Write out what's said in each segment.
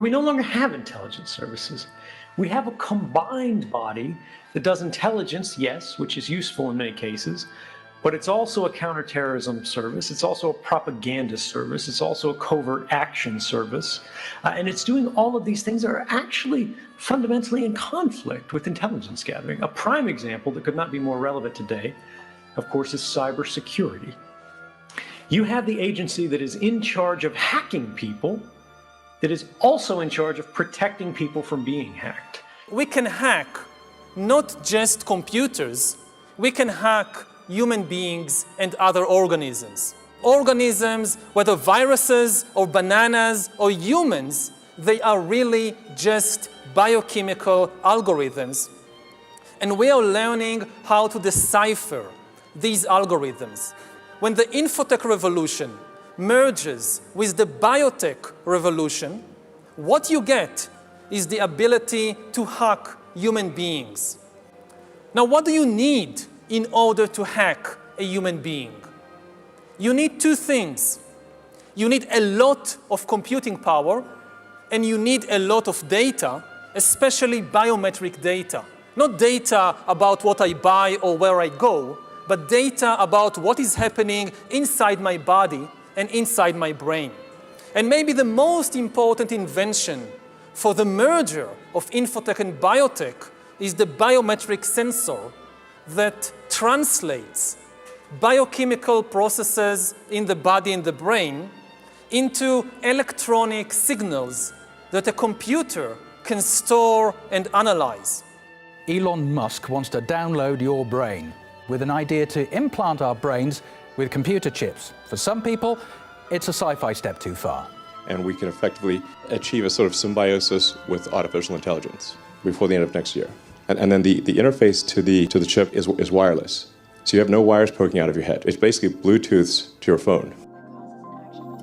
We no longer have intelligence services. We have a combined body that does intelligence, yes, which is useful in many cases, but it's also a counterterrorism service. It's also a propaganda service. It's also a covert action service. And it's doing all of these things that are actually fundamentally in conflict with intelligence gathering. A prime example that could not be more relevant today, of course, is cybersecurity. You have the agency that is in charge of hacking people, that is also in charge of protecting people from being hacked. We can hack not just computers, we can hack human beings and other organisms. Organisms, whether viruses or bananas or humans, they are really just biochemical algorithms. And we are learning how to decipher these algorithms. When the infotech revolution merges with the biotech revolution, what you get is the ability to hack human beings. Now, what do you need in order to hack a human being? You need two things. You need a lot of computing power, and you need a lot of data, especially biometric data. Not data about what I buy or where I go, but data about what is happening inside my body and inside my brain. And maybe the most important invention for the merger of infotech and biotech is the biometric sensor that translates biochemical processes in the body and the brain into electronic signals that a computer can store and analyze. Elon Musk wants to download your brain with an idea to implant our brains with computer chips. For some people, it's a sci-fi step too far. And we can effectively achieve a sort of symbiosis with artificial intelligence before the end of next year. And then the interface to the chip is wireless. So you have no wires poking out of your head. It's basically Bluetooths to your phone.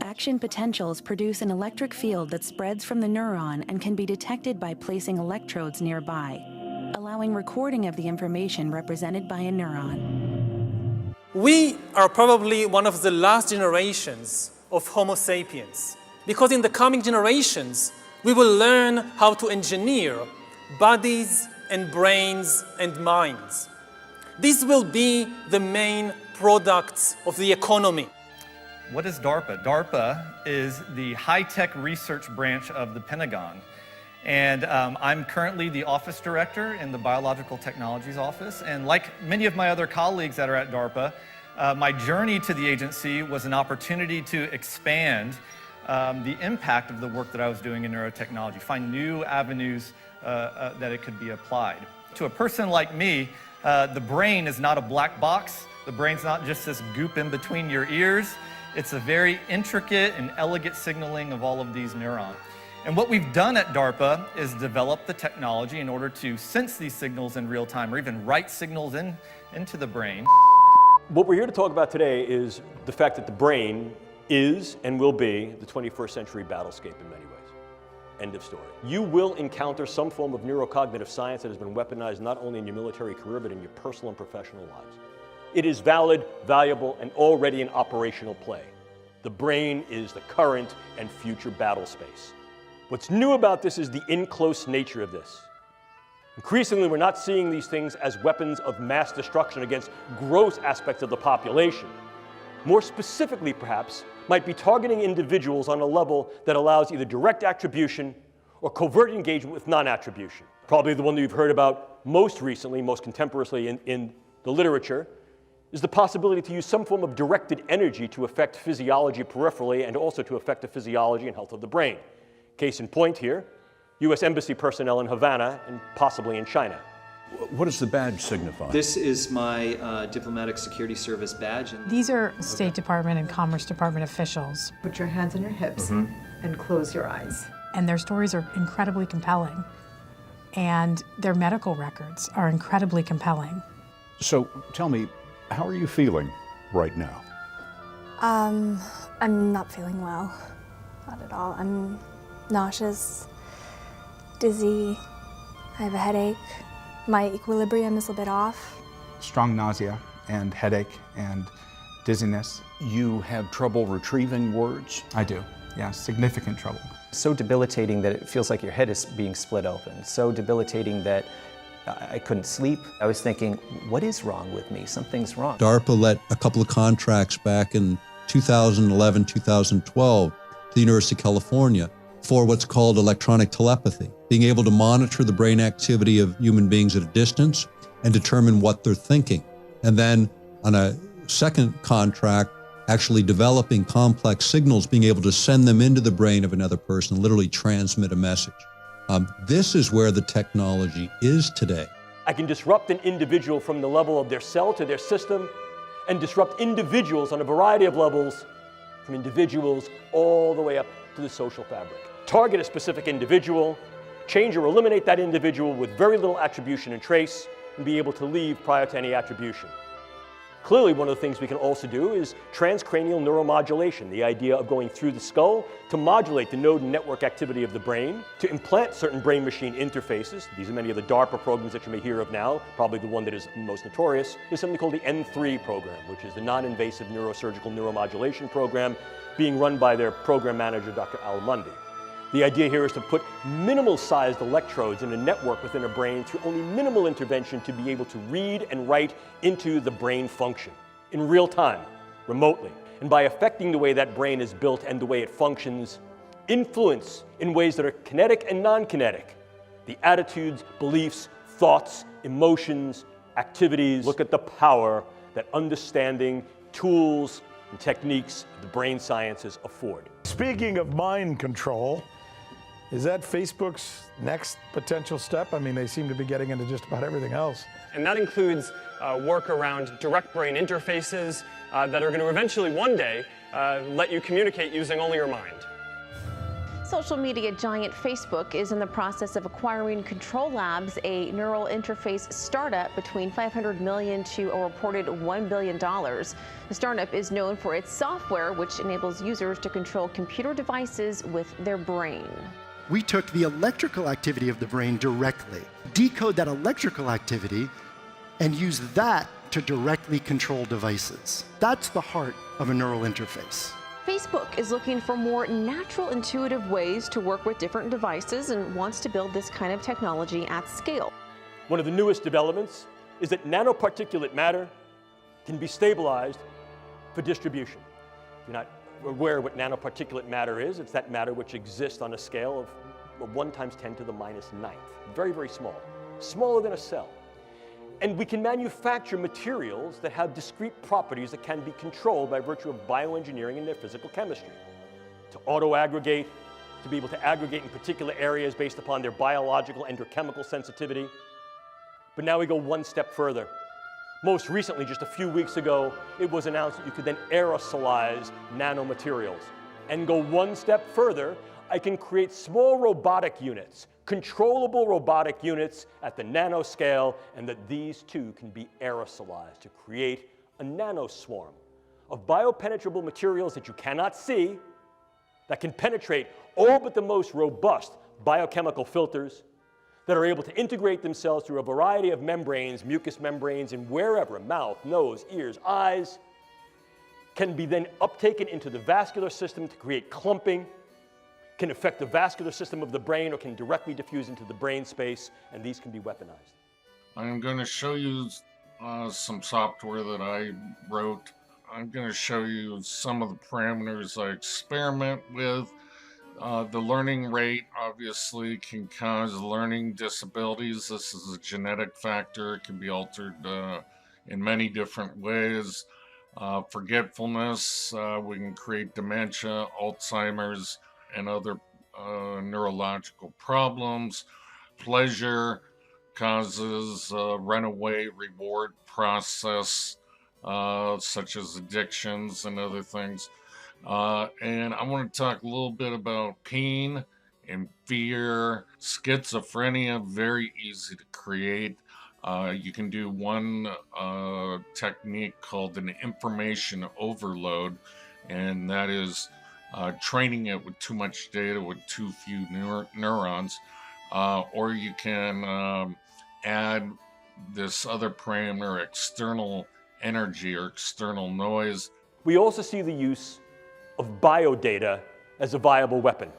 Action potentials produce an electric field that spreads from the neuron and can be detected by placing electrodes nearby, allowing recording of the information represented by a neuron. We are probably one of the last generations of Homo sapiens, because in the coming generations, we will learn how to engineer bodies and brains and minds. These will be the main products of the economy. What is DARPA? DARPA is the high-tech research branch of the Pentagon. And I'm currently the office director in the Biological Technologies Office. And like many of my other colleagues that are at DARPA, my journey to the agency was an opportunity to expand the impact of the work that I was doing in neurotechnology, find new avenues that it could be applied. To a person like me, the brain is not a black box. The brain's not just this goop in between your ears. It's a very intricate and elegant signaling of all of these neurons. And what we've done at DARPA is develop the technology in order to sense these signals in real time, or even write signals into the brain. What we're here to talk about today is the fact that the brain is and will be the 21st century battlescape in many ways. End of story. You will encounter some form of neurocognitive science that has been weaponized not only in your military career, but in your personal and professional lives. It is valid, valuable, and already in operational play. The brain is the current and future battle space. What's new about this is the in-close nature of this. Increasingly, we're not seeing these things as weapons of mass destruction against gross aspects of the population. More specifically, perhaps, might be targeting individuals on a level that allows either direct attribution or covert engagement with non-attribution. Probably the one that you've heard about most recently, most contemporaneously in the literature, is the possibility to use some form of directed energy to affect physiology peripherally and also to affect the physiology and health of the brain. Case in point here, U.S. Embassy personnel in Havana and possibly in China. What does the badge signify? This is my Diplomatic Security Service badge. These are State Department and Commerce Department officials. Put your hands on your hips and close your eyes. And their stories are incredibly compelling. And their medical records are incredibly compelling. So tell me, how are you feeling right now? I'm not feeling well. Not at all. I'm nauseous, dizzy, I have a headache. My equilibrium is a bit off. Strong nausea and headache and dizziness. You have trouble retrieving words? I do. Yeah, significant trouble. So debilitating that it feels like your head is being split open. So debilitating that I couldn't sleep. I was thinking, what is wrong with me? Something's wrong. DARPA let a couple of contracts back in 2011, 2012 to the University of California for what's called electronic telepathy, being able to monitor the brain activity of human beings at a distance and determine what they're thinking. And then on a second contract, actually developing complex signals, being able to send them into the brain of another person and literally transmit a message. This is where the technology is today. I can disrupt an individual from the level of their cell to their system and disrupt individuals on a variety of levels, from individuals all the way up to the social fabric. Target a specific individual, change or eliminate that individual with very little attribution and trace, and be able to leave prior to any attribution. Clearly, one of the things we can also do is transcranial neuromodulation, the idea of going through the skull to modulate the node and network activity of the brain, to implant certain brain-machine interfaces. These are many of the DARPA programs that you may hear of now. Probably the one that is most notorious is something called the N3 program, which is the non-invasive neurosurgical neuromodulation program being run by their program manager, Dr. Al Mundy. The idea here is to put minimal-sized electrodes in a network within a brain through only minimal intervention to be able to read and write into the brain function in real time, remotely. And by affecting the way that brain is built and the way it functions, influence in ways that are kinetic and non-kinetic the attitudes, beliefs, thoughts, emotions, activities. Look at the power that understanding, tools, and techniques of the brain sciences afford. Speaking of mind control, is that Facebook's next potential step? I mean, they seem to be getting into just about everything else. And that includes work around direct brain interfaces that are going to eventually one day let you communicate using only your mind. Social media giant Facebook is in the process of acquiring Control Labs, a neural interface startup, between $500 million to a reported $1 billion. The startup is known for its software, which enables users to control computer devices with their brain. We took the electrical activity of the brain directly, decode that electrical activity, and use that to directly control devices. That's the heart of a neural interface. Facebook is looking for more natural, intuitive ways to work with different devices and wants to build this kind of technology at scale. One of the newest developments is that nanoparticulate matter can be stabilized for distribution. If you're not aware of what nanoparticulate matter is, it's that matter which exists on a scale of 1 × 10⁹. Very, very small. Smaller than a cell. And we can manufacture materials that have discrete properties that can be controlled by virtue of bioengineering and their physical chemistry. To auto-aggregate, to be able to aggregate in particular areas based upon their biological and or chemical sensitivity. But now we go one step further. Most recently, just a few weeks ago, it was announced that you could then aerosolize nanomaterials. And go one step further, I can create small robotic units, controllable robotic units at the nanoscale, and that these too can be aerosolized to create a nanoswarm of biopenetrable materials that you cannot see, that can penetrate all but the most robust biochemical filters, that are able to integrate themselves through a variety of membranes, mucous membranes, and wherever, mouth, nose, ears, eyes, can be then uptaken into the vascular system to create clumping, can affect the vascular system of the brain, or can directly diffuse into the brain space, and these can be weaponized. I'm going to show you some software that I wrote. I'm going to show you some of the parameters I experiment with. The learning rate obviously can cause learning disabilities. This is a genetic factor. It can be altered in many different ways. Forgetfulness, we can create dementia, Alzheimer's, and other neurological problems. Pleasure causes runaway reward process, such as addictions and other things. And I want to talk a little bit about pain and fear. Schizophrenia, very easy to create. You can do one technique called an information overload, and that is training it with too much data with too few neurons. Or you can add this other parameter, external energy or external noise. We also see the use of biodata as a viable weapon,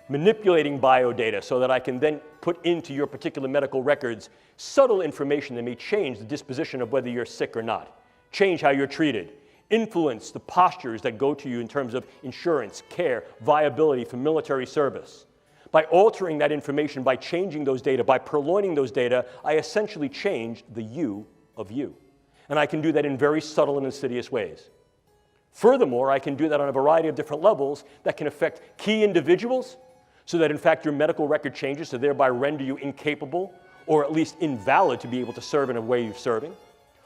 manipulating biodata so that I can then put into your particular medical records subtle information that may change the disposition of whether you're sick or not, change how you're treated, influence the postures that go to you in terms of insurance, care, viability for military service. By altering that information, by changing those data, by purloining those data, I essentially change the you of you. And I can do that in very subtle and insidious ways. Furthermore, I can do that on a variety of different levels that can affect key individuals so that in fact your medical record changes to thereby render you incapable or at least invalid to be able to serve in a way you're serving.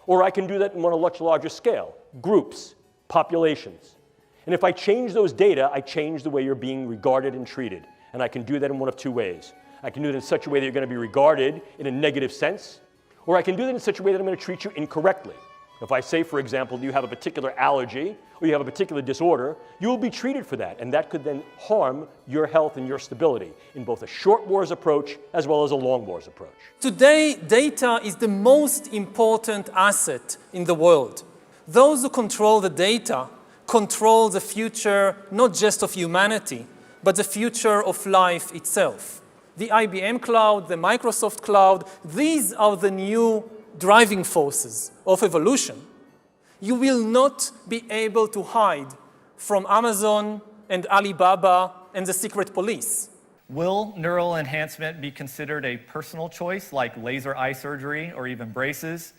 Or I can do that on a much larger scale, groups, populations. And if I change those data, I change the way you're being regarded and treated. And I can do that in one of two ways. I can do it in such a way that you're going to be regarded in a negative sense, or I can do that in such a way that I'm going to treat you incorrectly. If I say, for example, you have a particular allergy or you have a particular disorder, you will be treated for that, and that could then harm your health and your stability in both a short wars approach as well as a long wars approach. Today, data is the most important asset in the world. Those who control the data control the future not just of humanity, but the future of life itself. The IBM cloud, the Microsoft cloud, these are the new driving forces of evolution. You will not be able to hide from Amazon and Alibaba and the secret police. Will neural enhancement be considered a personal choice like laser eye surgery or even braces?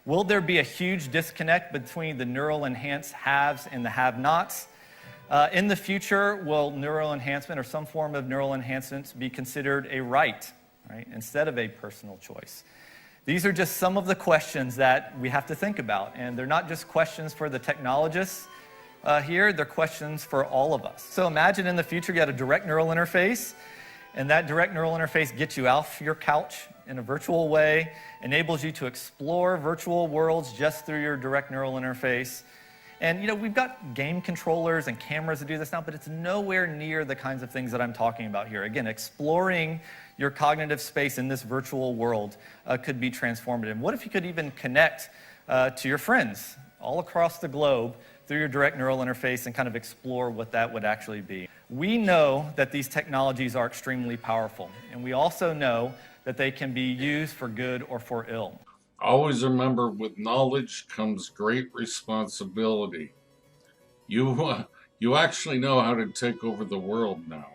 Will there be a huge disconnect between the neural enhanced haves and the have-nots? In the future, will neural enhancement or some form of neural enhancement be considered a right, instead of a personal choice? These are just some of the questions that we have to think about, and they're not just questions for the technologists here, they're questions for all of us. So imagine in the future you had a direct neural interface, and that direct neural interface gets you off your couch in a virtual way, enables you to explore virtual worlds just through your direct neural interface. And we've got game controllers and cameras that do this now, but it's nowhere near the kinds of things that I'm talking about here. Again, exploring your cognitive space in this virtual world could be transformative. What if you could even connect to your friends all across the globe through your direct neural interface and kind of explore what that would actually be? We know that these technologies are extremely powerful, and we also know that they can be used for good or for ill. Always remember, with knowledge comes great responsibility. You actually know how to take over the world now.